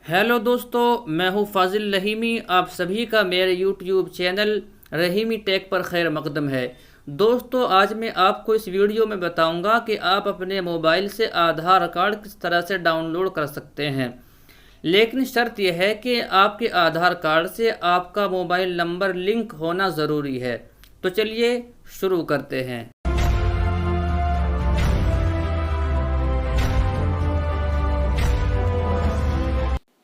Hello दोस्तों, मैं हूं फाजिल रहीमी। आप सभी का मेरे यूट्यूब चैनल रहीमी टेक पर खैर मकदम है। दोस्तों, आज मैं आपको इस वीडियो में बताऊंगा कि आप अपने मोबाइल से आधार कार्ड किस तरह से डाउनलोड कर सकते हैं। लेकिन शर्त यह है कि आपके आधार कार्ड से आपका मोबाइल नंबर लिंक होना ज़रूरी है। तो चलिए शुरू करते हैं।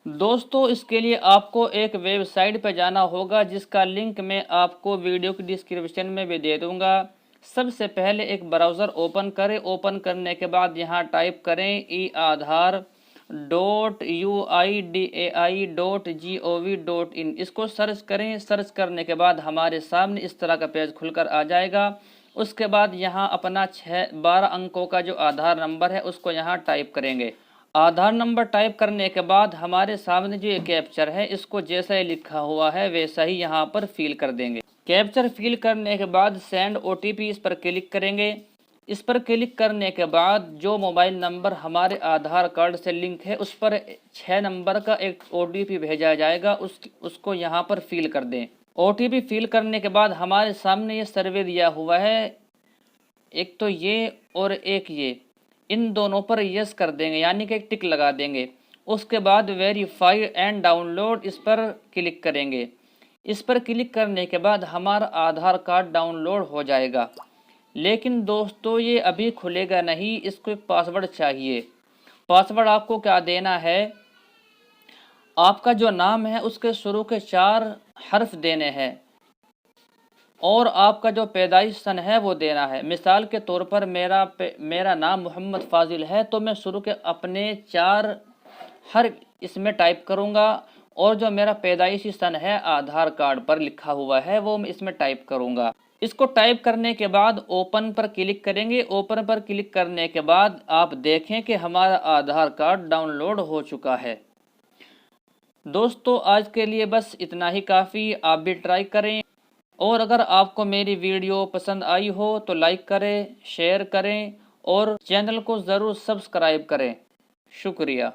दोस्तों, इसके लिए आपको एक वेबसाइट पर जाना होगा जिसका लिंक मैं आपको वीडियो की डिस्क्रिप्शन में भी दे दूंगा। सबसे पहले एक ब्राउज़र ओपन करें। ओपन करने के बाद यहाँ टाइप करें eAadhar.uidai.gov.in। इसको सर्च करें। सर्च करने के बाद हमारे सामने इस तरह का पेज खुलकर आ जाएगा। उसके बाद यहाँ अपना 12 अंकों का जो आधार नंबर है उसको यहाँ टाइप करेंगे। आधार नंबर टाइप करने के बाद हमारे सामने जो ये कैप्चर है इसको जैसा ही लिखा हुआ है वैसा ही यहाँ पर फिल कर देंगे। कैप्चर फिल करने के बाद सेंड ओटीपी इस पर क्लिक करेंगे। इस पर क्लिक करने के बाद जो मोबाइल नंबर हमारे आधार कार्ड से लिंक है उस पर 6 नंबर का एक ओटीपी भेजा जाएगा। उसको यहाँ पर फिल कर दें। ओटीपी फिल करने के बाद हमारे सामने ये सर्वे दिया हुआ है, एक तो ये और एक ये, इन दोनों पर यस कर देंगे, यानी कि एक टिक लगा देंगे। उसके बाद वेरीफाई एंड डाउनलोड इस पर क्लिक करेंगे। इस पर क्लिक करने के बाद हमारा आधार कार्ड डाउनलोड हो जाएगा। लेकिन दोस्तों, ये अभी खुलेगा नहीं, इसको एक पासवर्ड चाहिए। पासवर्ड आपको क्या देना है, आपका जो नाम है उसके शुरू के 4 हर्फ देने हैं और आपका जो पैदाइश सन है वो देना है। मिसाल के तौर पर मेरा नाम मोहम्मद फाजिल है, तो मैं शुरू के अपने 4 हर्फ इसमें टाइप करूंगा और जो मेरा पैदाइशी सन है आधार कार्ड पर लिखा हुआ है वो मैं इसमें टाइप करूंगा। इसको टाइप करने के बाद ओपन पर क्लिक करेंगे। ओपन पर क्लिक करने के बाद आप देखें कि हमारा आधार कार्ड डाउनलोड हो चुका है। दोस्तों, आज के लिए बस इतना ही काफ़ी। आप भी ट्राई करें और अगर आपको मेरी वीडियो पसंद आई हो तो लाइक करें, शेयर करें और चैनल को ज़रूर सब्सक्राइब करें। शुक्रिया।